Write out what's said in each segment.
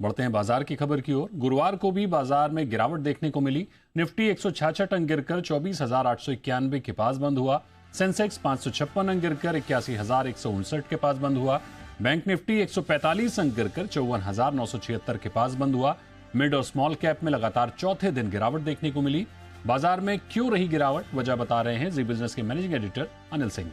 बढ़ते हैं बाजार की खबर की ओर। गुरुवार को भी बाजार में गिरावट देखने को मिली। निफ्टी 166 अंक गिरकर 24,891 के पास बंद हुआ। सेंसेक्स 556 अंक गिरकर 81,159 के पास बंद हुआ। बैंक निफ्टी 145 अंक गिरकर 54,976 के पास बंद हुआ। मिड और स्मॉल कैप में लगातार चौथे दिन गिरावट देखने को मिली। बाजार में क्यों रही गिरावट, वजह बता रहे हैं जी बिजनेस के मैनेजिंग एडिटर अनिल सिंह।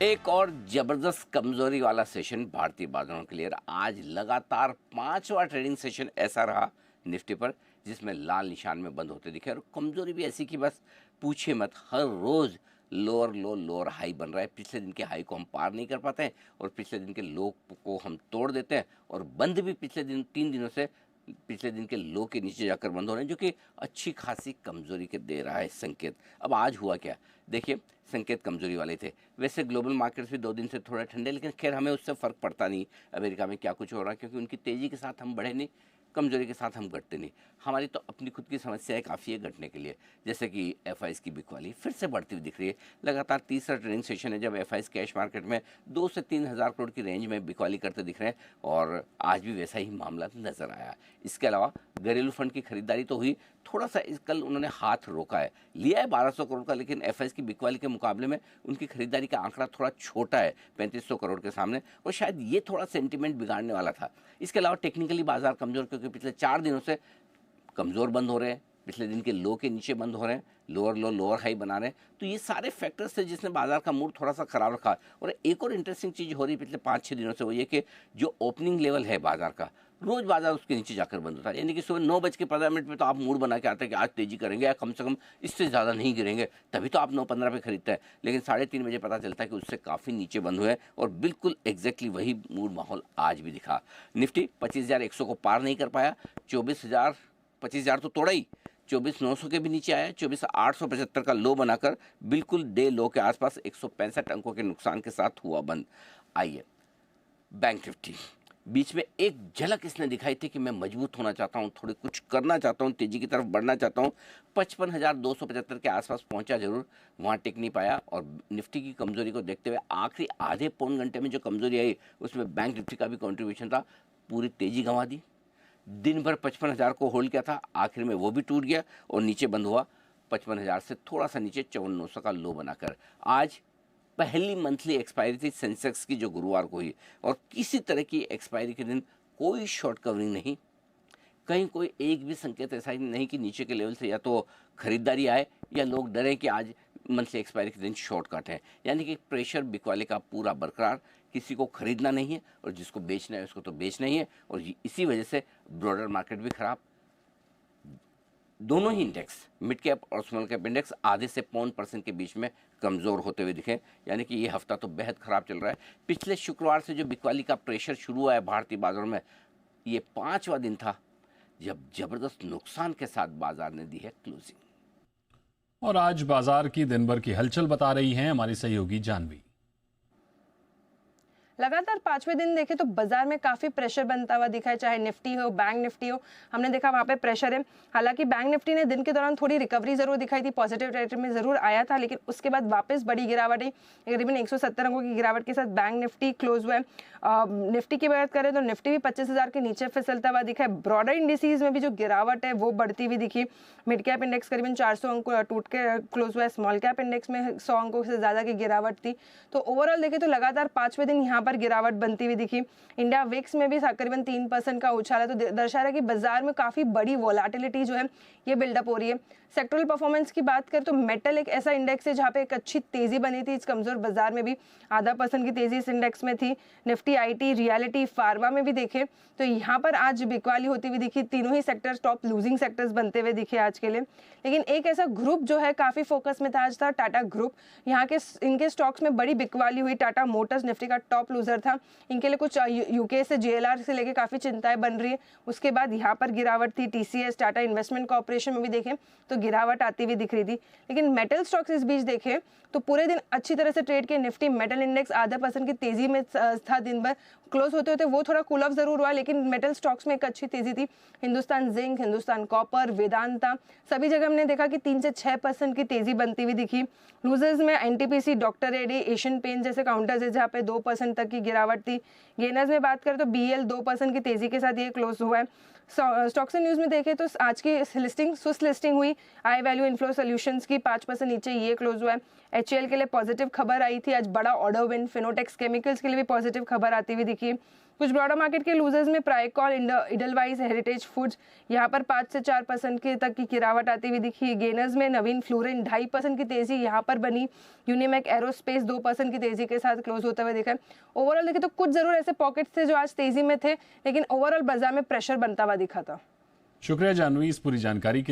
एक और जबरदस्त कमजोरी वाला सेशन भारतीय बाजारों के लिए। आज लगातार 5वां ट्रेडिंग सेशन ऐसा रहा निफ्टी पर जिसमें लाल निशान में बंद होते दिखे, और कमजोरी भी ऐसी कि बस पूछे मत। हर रोज लोअर लो लोअर हाई बन रहा है। पिछले दिन के हाई को हम पार नहीं कर पाते हैं और पिछले दिन के लो को हम तोड़ देते हैं, और बंद भी पिछले दिन 3 दिनों से पिछले दिन के लो के नीचे जाकर बंद हो रहे हैं, जो कि अच्छी खासी कमजोरी के दे रहा है संकेत। अब आज हुआ क्या, देखिए संकेत कमजोरी वाले थे। वैसे ग्लोबल मार्केट्स भी 2 दिन से थोड़ा ठंडे, लेकिन खैर हमें उससे फ़र्क पड़ता नहीं अमेरिका में क्या कुछ हो रहा है, क्योंकि उनकी तेज़ी के साथ हम बढ़े नहीं, कमजोरी के साथ हम घटते नहीं। हमारी तो अपनी खुद की समस्याएं काफ़ी है घटने के लिए। जैसे कि एफआईएस की बिकवाली फिर से बढ़ती हुई दिख रही है। लगातार तीसरा ट्रेडिंग सेशन है जब एफआईएस कैश मार्केट में 2 से 3 हज़ार करोड़ की रेंज में बिकवाली करते दिख रहे हैं, और आज भी वैसा ही मामला नजर आया। इसके अलावा घरेलू फंड की खरीदारी तो हुई, थोड़ा सा कल उन्होंने हाथ रोका है, लिया है 1200 करोड़ का, लेकिन एफआईएस की बिकवाली के मुकाबले में उनकी खरीदारी का आंकड़ा थोड़ा छोटा है 3500 करोड़ के सामने, और शायद ये थोड़ा सेंटीमेंट बिगाड़ने वाला था। इसके अलावा टेक्निकली बाजार कमजोर, क्योंकि पिछले 4 दिनों से कमजोर बंद हो रहे हैं, पिछले दिन के लो के नीचे बंद हो रहे हैं, लोअर लो लोअर हाई बना रहे हैं। तो ये सारे फैक्टर्स थे जिसने बाजार का मूड थोड़ा सा खराब रखा। और एक और इंटरेस्टिंग चीज़ हो रही है पिछले 5-6 दिनों से, वो ये कि जो ओपनिंग लेवल है बाजार का, रोज बाजार उसके नीचे जाकर बंद होता है। यानी कि सुबह 9:15 में तो आप मूड बना के आते हैं कि आज तेजी करेंगे या कम से कम इससे ज़्यादा नहीं गिरेंगे, तभी तो आप 9:15 पे खरीदते हैं। लेकिन 3:30 बजे पता चलता है कि उससे काफ़ी नीचे बंद हुए, और बिल्कुल एग्जैक्टली वही मूड माहौल आज भी दिखा। निफ्टी 25,100 को पार नहीं कर पाया, 25,000 तो तोड़ा ही, 24,900 के भी नीचे आया, 24,875 का लो बनाकर बिल्कुल डे लो के आसपास 165 अंकों के नुकसान के साथ हुआ बंद। आइए बैंक निफ्टी, बीच में एक झलक इसने दिखाई थी कि मैं मजबूत होना चाहता हूं, थोड़ी कुछ करना चाहता हूं, तेजी की तरफ बढ़ना चाहता हूं। 55,275 के आसपास पहुंचा जरूर, वहां टिक नहीं पाया। और निफ्टी की कमजोरी को देखते हुए आखिरी आधे पौन घंटे में जो कमजोरी आई उसमें बैंक निफ्टी का भी कॉन्ट्रीब्यूशन था। पूरी तेजी गंवा दी, दिन भर 55,000 को होल्ड किया था, आखिर में वो भी टूट गया और नीचे बंद हुआ 55,000 से थोड़ा सा नीचे 54,900 का लो बनाकर। आज पहली मंथली एक्सपायरी थी सेंसेक्स की जो गुरुवार को हुई, और किसी तरह की एक्सपायरी के दिन कोई शॉर्ट कवरिंग नहीं, कहीं कोई एक भी संकेत ऐसा ही नहीं कि नीचे के लेवल से या तो खरीदारी आए या लोग डरे कि आज मंथली एक्सपायरी के दिन शॉर्ट कट है। यानी कि प्रेशर बिकवाले का पूरा बरकरार, किसी को खरीदना नहीं है और जिसको बेचना है उसको तो बेचना ही है, और इसी वजह से ब्रॉडर मार्केट भी खराब। दोनों ही इंडेक्स, मिड कैप और स्मॉल कैप इंडेक्स आधे से 0.5% के बीच में कमज़ोर होते हुए दिखे। यानी कि ये हफ्ता तो बेहद ख़राब चल रहा है। पिछले शुक्रवार से जो बिकवाली का प्रेशर शुरू हुआ है भारतीय बाजारों में, ये 5वां दिन था जब ज़बरदस्त नुकसान के साथ बाजार ने दी है क्लोजिंग। और आज बाजार की दिन भर की हलचल बता रही हैं हमारी सहयोगी जानवी। लगातार 5वें दिन देखें तो बाजार में काफी प्रेशर बनता हुआ दिखा है, चाहे निफ्टी हो बैंक निफ्टी हो, हमने देखा वहां पे प्रेशर है। हालांकि बैंक निफ्टी ने दिन के दौरान थोड़ी रिकवरी जरूर दिखाई थी, पॉजिटिव टेरिटरी में जरूर आया था, लेकिन उसके बाद वापस बड़ी गिरावट है। करीबन 170 अंकों की गिरावट के साथ बैंक निफ्टी क्लोज हुआ है। निफ्टी की बात करें तो निफ्टी भी 25,000 के नीचे फिसलता हुआ दिखा है। ब्रॉडर इंडिसीज में भी जो गिरावट है वो बढ़ती हुई दिखी। मिड कैप इंडेक्स करीबन 400 अंक टूट के क्लोज हुआ है, स्मॉल कैप इंडेक्स में 100 अंकों से ज्यादा की गिरावट थी। तो ओवरऑल देखें तो लगातार 5वें दिन यहाँ पर गिरावट बनती हुई दिखी। इंडिया विक्स में भी करीबन 3% का उछाल है, तो दर्शा रहा है कि बाजार में काफी बड़ी वोलेटिलिटी जो है ये बिल्डअप हो रही है। सेक्टरल परफॉर्मेंस की बात करें तो मेटल एक ऐसा इंडेक्स है जहां पे एक अच्छी तेजी बनी थी। इस कमजोर बाजार में भी 0.5% की तेजी इस इंडेक्स में थी। निफ्टी आईटी रियलिटी फार्मा में भी देखे तो यहाँ पर आज बिकवाली होती हुई दिखी। तीनों ही सेक्टर्स टॉप लूजिंग सेक्टर्स बनते हुए दिखे आज के लिए। लेकिन एक ऐसा ग्रुप जो है काफी फोकस में था आज था टाटा ग्रुप। यहाँ के इनके स्टॉक्स में बड़ी बिकवाली हुई। टाटा मोटर्स निफ्टी का टॉप लूजर था, इनके लिए कुछ यूके से जेएलआर से लेके काफी चिंताएं बन रही है। उसके बाद यहाँ पर गिरावट थी। टीसीएस टाटा इन्वेस्टमेंट कॉर्पोरेशन में भी देखें तो गिरावट आती हुई दिख रही थी। लेकिन मेटल स्टॉक्स इस बीच देखें तो पूरे दिन अच्छी तरह से ट्रेड के। निफ्टी मेटल इंडेक्स 0.5% की तेजी में था दिन भर, क्लोज होते होते वो थोड़ा कूल ऑफ जरूर हुआ, लेकिन मेटल स्टॉक्स में एक अच्छी तेजी थी। हिंदुस्तान जिंक, हिंदुस्तान कॉपर, वेदांता, सभी जगह हमने देखा कि 3 से 6% की तेजी बनती हुई दिखी। लूजर्स में NTPC, doctor Reddy, Asian paint जैसे काउंटर्स है जहाँ पे 2% तक की गिरावट थी। गेनर्स में बात करें तो बीएल 2% की तेजी के साथ ये क्लोज हुआ है। स्टॉक्स एंड न्यूज़ में देखें तो आज की लिस्टिंग स्विस लिस्टिंग हुई, आई वैल्यू इन्फ्लो सॉल्यूशंस की 5% नीचे ये क्लोज हुआ है। एचएएल के लिए पॉजिटिव खबर आई थी, आज बड़ा ऑर्डर विन। फिनोटेक्स केमिकल्स के लिए भी पॉजिटिव खबर आती हुई दिखी। कुछ ब्रॉडर मार्केट के लूजर्स में प्राइकॉल, इडलवाइज, हेरिटेज फूड्स, यहाँ पर 5 से 4% के तक की गिरावट आती हुई दिखी। गेनर्स में नवीन फ्लोरिन 2.5% की तेजी यहाँ पर बनी। यूनिमेक एरोस्पेस 2% की तेजी के साथ क्लोज होते हुए दिखा। ओवरऑल देखें तो कुछ जरूर ऐसे पॉकेट्स थे जो आज तेजी में थे, लेकिन ओवरऑल बाजार में प्रेशर बनता हुआ दिखा था। शुक्रिया जानवी इस पूरी जानकारी के